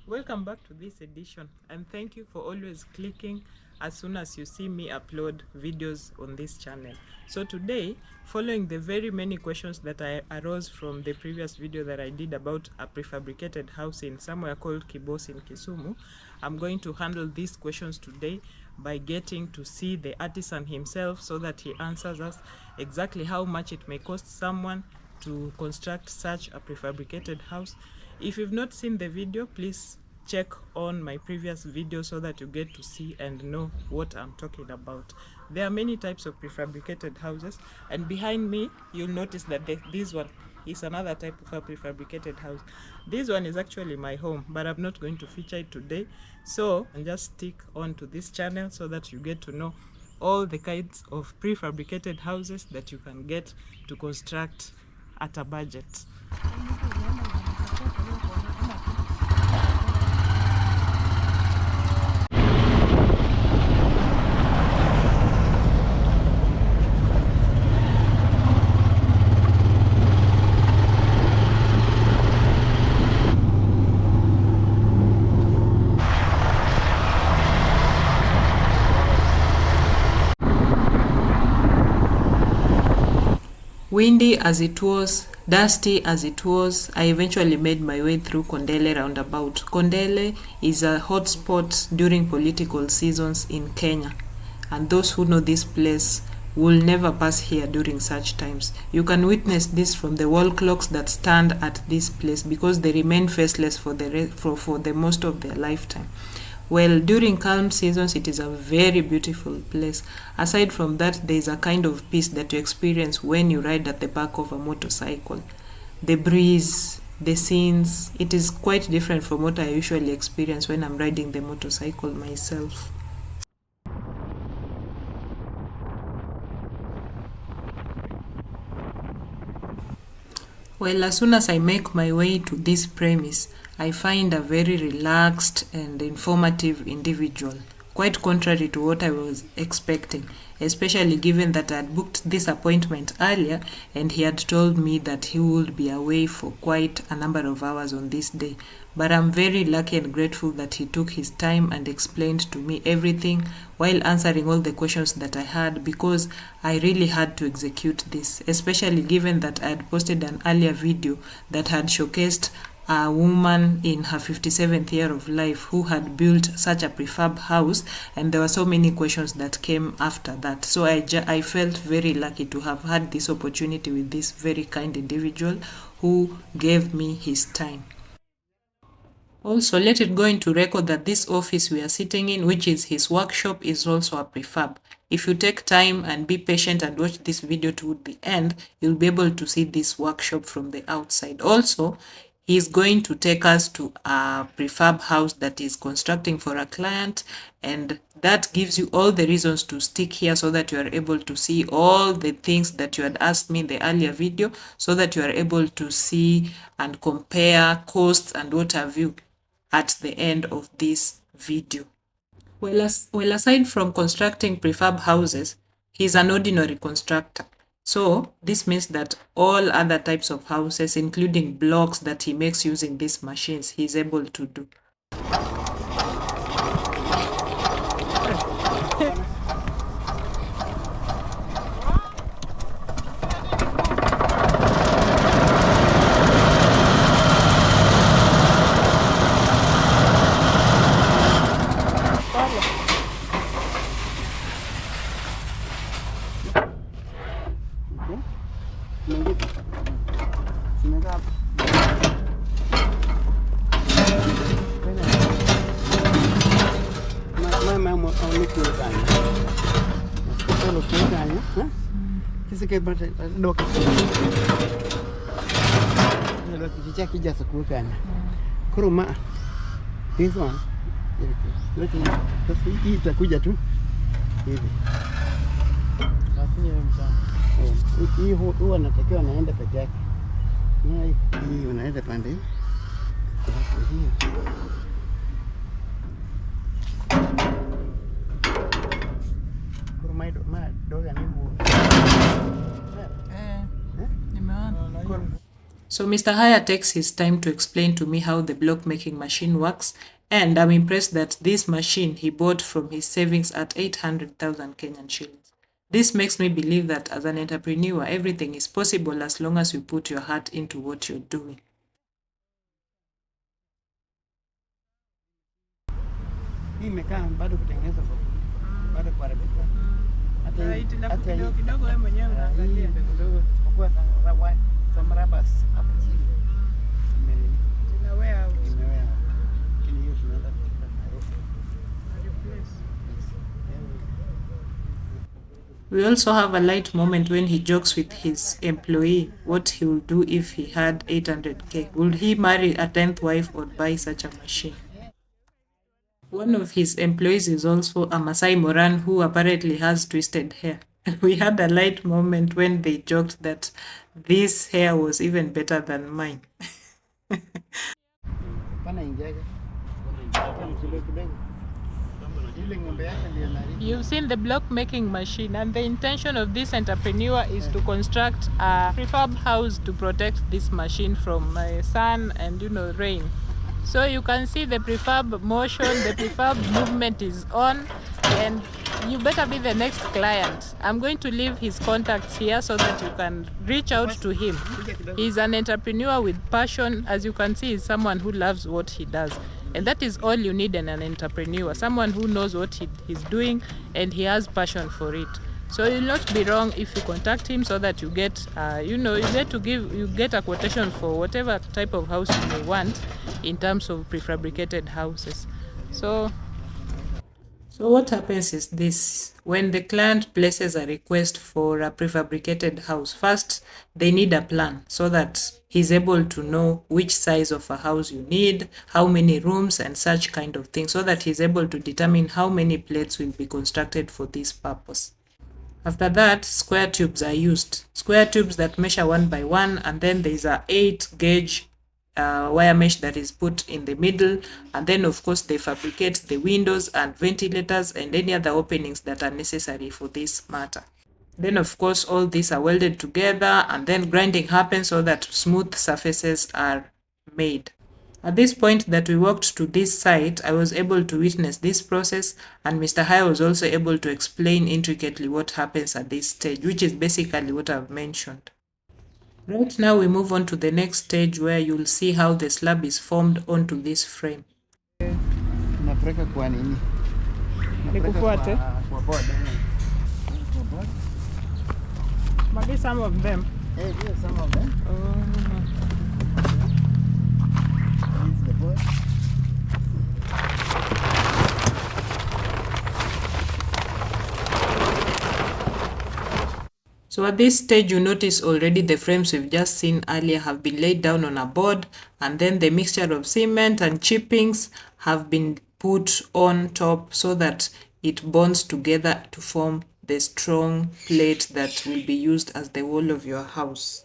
Welcome back to this edition, and thank you for always clicking as soon as you see me upload videos on this channel. So today, following the very many questions that arose from the previous video that I did about a prefabricated house in somewhere called Kibos in Kisumu, I'm going to handle these questions today by getting to see the artisan himself so that he answers us exactly how much it may cost someone to construct such a prefabricated house. If you've not seen the video, please check on my previous video so that you get to see and know what I'm talking about. There are many types of prefabricated houses, and behind me you'll notice that this one is another type of a prefabricated house. This one is actually my home, but I'm not going to feature it today, so just stick on to this channel so that you get to know all the kinds of prefabricated houses that you can get to construct at a budget. Windy as it was, dusty as it was, I eventually made my way through Kondele roundabout. Kondele is a hotspot during political seasons in Kenya, and those who know this place will never pass here during such times. You can witness this from the wall clocks that stand at this place because they remain faceless for the most of their lifetime. Well, during calm seasons, it is a very beautiful place. Aside from that, there is a kind of peace that you experience when you ride at the back of a motorcycle. The breeze, the scenes, it is quite different from what I usually experience when I'm riding the motorcycle myself. Well, as soon as I make my way to this premise, I find a very relaxed and informative individual, quite contrary to what I was expecting, especially given that I had booked this appointment earlier and he had told me that he would be away for quite a number of hours on this day. But I'm very lucky and grateful that he took his time and explained to me everything while answering all the questions that I had, because I really had to execute this, especially given that I had posted an earlier video that had showcased a woman in her 57th year of life who had built such a prefab house, and there were so many questions that came after that. So I felt very lucky to have had this opportunity with this very kind individual who gave me his time. Also, let it go into record that this office we are sitting in, which is his workshop, is also a prefab. If you take time and be patient and watch this video to the end, you'll be able to see this workshop from the outside. Also, he's going to take us to a prefab house that is constructing for a client, and that gives you all the reasons to stick here so that you are able to see all the things that you had asked me in the earlier video, so that you are able to see and compare costs and what have you at the end of this video. Well, aside from constructing prefab houses, he's an ordinary constructor. So this means that all other types of houses, including blocks that he makes using these machines, he's able to do. This one itakuja tu hivi. Hii huwa anatakiwa anaenda peke yake. Hii unaenda pande hii. Kurumaido doga ni So Mr. Haya takes his time to explain to me how the block making machine works, and I'm impressed that this machine he bought from his savings at 800,000 Kenyan shillings. This makes me believe that as an entrepreneur, everything is possible as long as you put your heart into what you're doing. Hii imekaa bado kutengenezwa bado kuharibika. Hata kidogo wewe mwenyewe unaangalia kidogo kwa some rubbers hapo chini. Imewea out. Kini hiyo tunaenda We also have a light moment when he jokes with his employee what he will do if he had 800k. Would he marry a 10th wife or buy such a machine? One of his employees is also a Masai Moran who apparently has twisted hair. We had a light moment when they joked that this hair was even better than mine. You've seen the block making machine, and the intention of this entrepreneur is to construct a prefab house to protect this machine from sun and rain. So you can see the prefab motion, the prefab movement is on, and you better be the next client. I'm going to leave his contacts here so that you can reach out to him. He's an entrepreneur with passion. As you can see, he's someone who loves what he does. And that is all you need in an entrepreneur, someone who knows what he's doing and he has passion for it. So you'll not be wrong if you contact him so that you get, you get a quotation for whatever type of house you may want in terms of prefabricated houses. So what happens is this: when the client places a request for a prefabricated house, first they need a plan so that he's able to know which size of a house you need, how many rooms and such kind of thing, so that he's able to determine how many plates will be constructed for this purpose. After that, square tubes are used. Square tubes that measure 1 by 1, and then there's a 8-gauge wire mesh that is put in the middle, and then of course they fabricate the windows and ventilators and any other openings that are necessary for this matter. Then of course all these are welded together, and then grinding happens so that smooth surfaces are made. At this point that we walked to this site, I was able to witness this process, and Mr. Haya was also able to explain intricately what happens at this stage, which is basically what I've mentioned. Right now we move on to the next stage where you'll see how the slab is formed onto this frame. Napeleka kwa nini? Nikufuate? Kwa board. Maybe some of them. Yes, some of them. This is the board. So at this stage, you notice already the frames we've just seen earlier have been laid down on a board, and then the mixture of cement and chippings have been put on top so that it bonds together to form the strong plate that will be used as the wall of your house.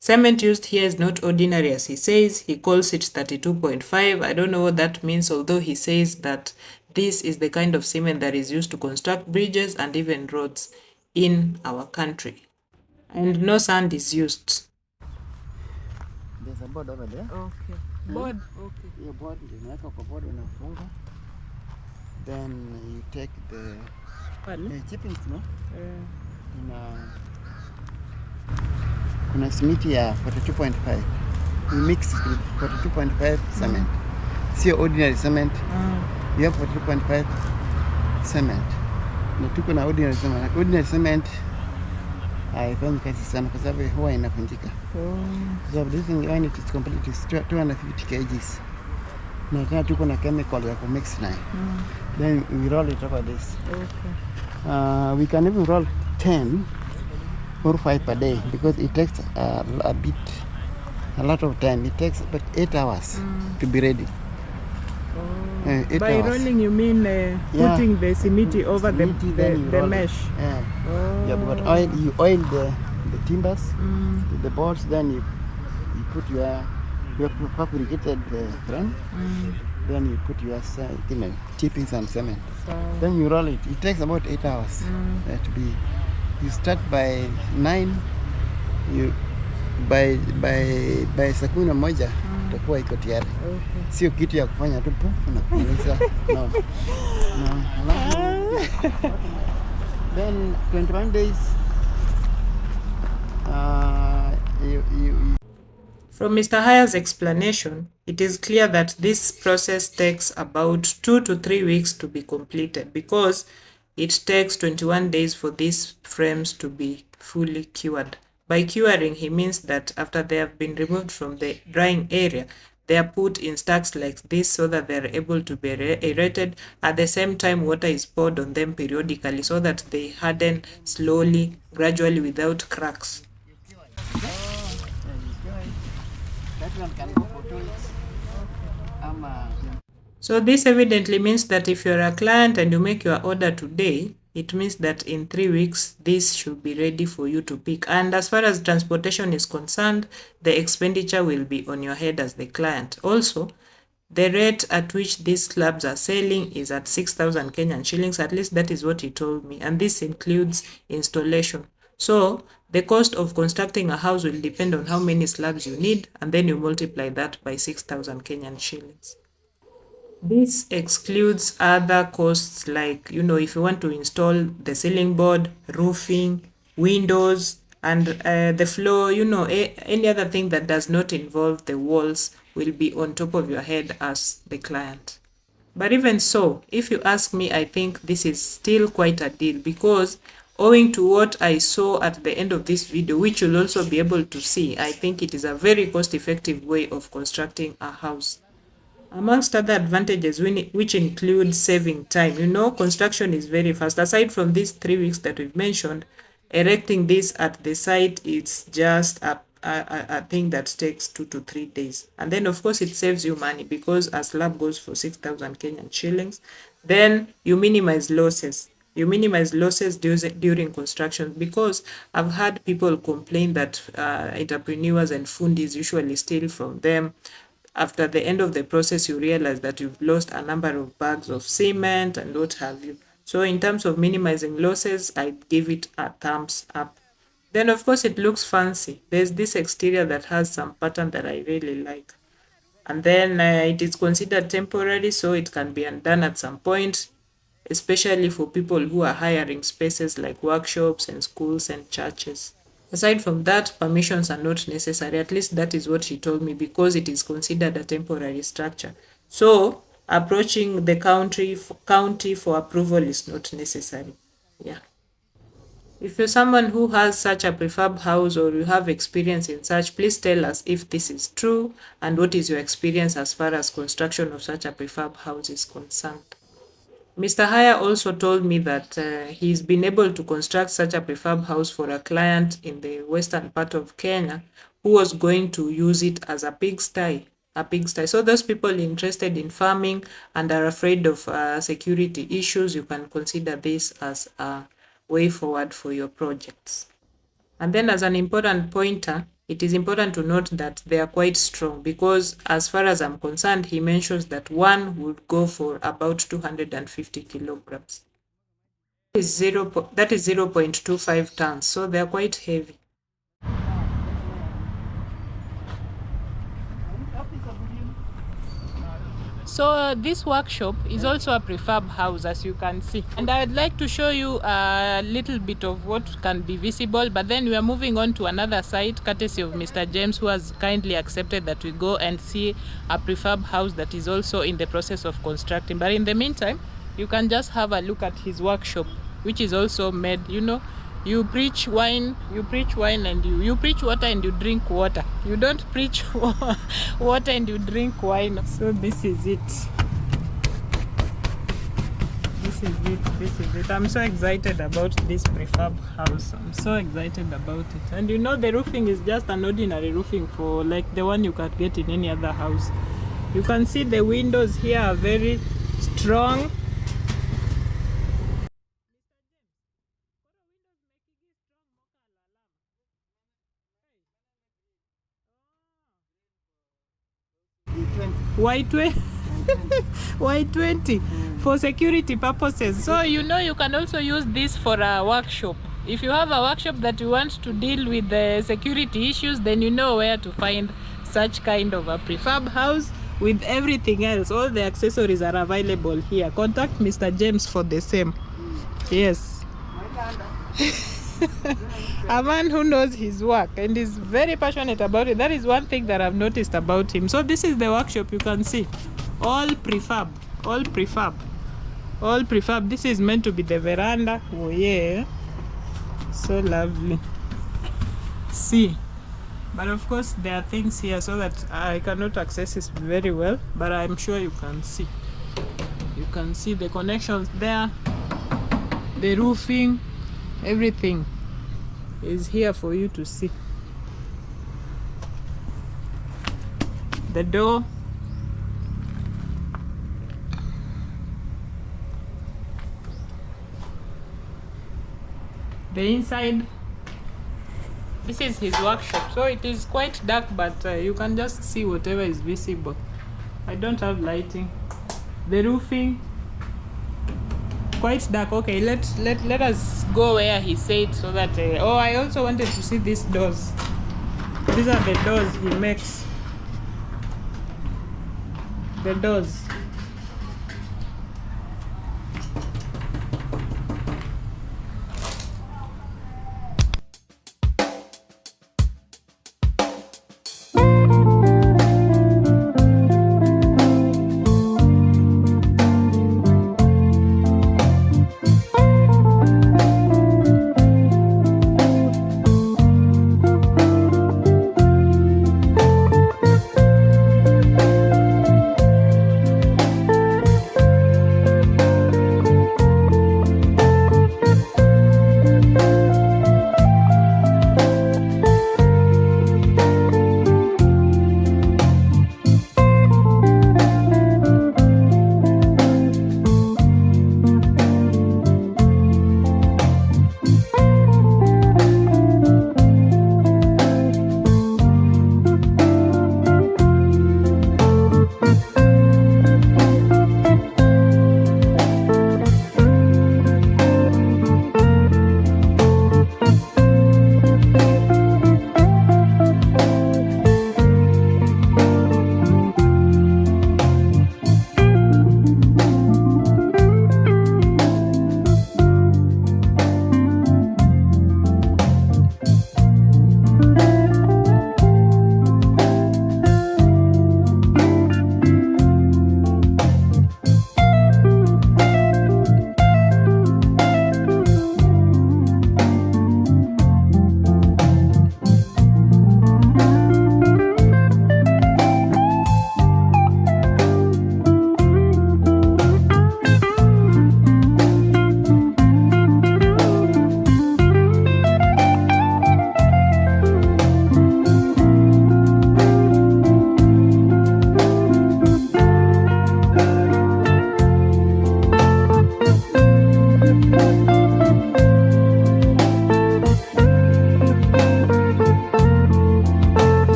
Cement used here is not ordinary, as he says. He calls it 32.5. I don't know what that means, although he says that this is the kind of cement that is used to construct bridges and even roads in our country. And no sand is used. There's a board over there. Okay. Board? Okay. Your board, unaweka kwa board unafunga. Then you take the chippings, no? Kuna simiti ya 42.5. We mix with 42.5 cement. Sio ordinary cement. You have 42.5 cement. Na tuko na ordinary cement. Ordinary cement haifanyi kazi sana kwa sababu huwa inavunjika. So this thing when it is complete is 250 kgs. Na kama tuko na chemical ya mix nayo. Then we roll it over this. Okay. We can even roll 10 or 5 per day because it takes a lot of time. It takes about 8 hours to be ready. By hours. Rolling you mean putting the cement over the mesh? Yeah. Yeah, but you oil the timbers, the boards, then you put your fabricated frame, then you put your chippings and cement. Then you roll it. It takes about 8 hours to be. You start by 9, you by saa 11 itakuwa iko tayari. Sio kitu ya kufanya tu na kumaliza. No. Then 21 days From Mr. Haya's explanation, it is clear that this process takes about 2 to 3 weeks to be completed because it takes 21 days for these frames to be fully cured. By curing, he means that after they have been removed from the drying area, they are put in stacks like this so that they are able to be aerated. At the same time, water is poured on them periodically so that they harden slowly, gradually, without cracks. So this evidently means that if you're a client and you make your order today, it means that in 3 weeks, this should be ready for you to pick. And as far as transportation is concerned, the expenditure will be on your head as the client. Also, the rate at which these slabs are selling is at 6,000 Kenyan shillings. At least that is what he told me. And this includes installation. So the cost of constructing a house will depend on how many slabs you need, and then you multiply that by 6,000 Kenyan shillings. This excludes other costs like, if you want to install the ceiling board, roofing, windows, and the floor, any other thing that does not involve the walls will be on top of your head as the client. But even so, if you ask me, I think this is still quite a deal because owing to what I saw at the end of this video, which you'll also be able to see, I think it is a very cost-effective way of constructing a house. Amongst other advantages, which include saving time, construction is very fast. Aside from these 3 weeks that we've mentioned, erecting this at the site is just a thing that takes 2 to 3 days. And then, of course, it saves you money because a slab goes for 6,000 Kenyan shillings. Then you minimize losses. You minimize losses during construction because I've had people complain that entrepreneurs and fundis usually steal from them. After the end of the process, you realize that you've lost a number of bags of cement and what have you. So in terms of minimizing losses, I'd give it a thumbs up. Then, of course, it looks fancy. There's this exterior that has some pattern that I really like. And then it is considered temporary, so it can be undone at some point, especially for people who are hiring spaces like workshops and schools and churches. Aside from that, permissions are not necessary. At least that is what he told me because it is considered a temporary structure. So approaching the county for approval is not necessary. Yeah. If you're someone who has such a prefab house or you have experience in such, please tell us if this is true and what is your experience as far as construction of such a prefab house is concerned. Mr. Haya also told me that he's been able to construct such a prefab house for a client in the western part of Kenya who was going to use it as a pigsty. So those people interested in farming and are afraid of security issues, you can consider this as a way forward for your projects. And then as an important pointer, it is important to note that they are quite strong because as far as I'm concerned, he mentions that one would go for about 250 kilograms. That is 0.25 tons, so they are quite heavy. So this workshop is also a prefab house, as you can see. And I'd like to show you a little bit of what can be visible, but then we are moving on to another site, courtesy of Mr. James, who has kindly accepted that we go and see a prefab house that is also in the process of constructing. But in the meantime, you can just have a look at his workshop, which is also made, you preach wine and you preach water and you drink water. You don't preach water and you drink wine. So this is it. This is it. I'm so excited about this prefab house. I'm so excited about it. And the roofing is just an ordinary roofing for like the one you can get in any other house. You can see the windows here are very strong. Y20 for security purposes. So you can also use this for a workshop. If you have a workshop that you want to deal with the security issues, then you know where to find such kind of a prefab house with everything else. All the accessories are available here. Contact Mr. James for the same. Yes. A man who knows his work and is very passionate about it. That is one thing that I've noticed about him. So this is the workshop, you can see. All prefab. All prefab. All prefab. This is meant to be the veranda. Oh yeah. So lovely. See. But of course there are things here so that I cannot access it very well. But I'm sure you can see. You can see the connections there. The roofing. Everything is here for you to see. The door. The inside. This is his workshop, so it is quite dark, but you can just see whatever is visible. I don't have lighting. The roofing, quite dark. Okay, let us go where he said, so that oh, I also wanted to see these doors. These are the doors he makes. The doors.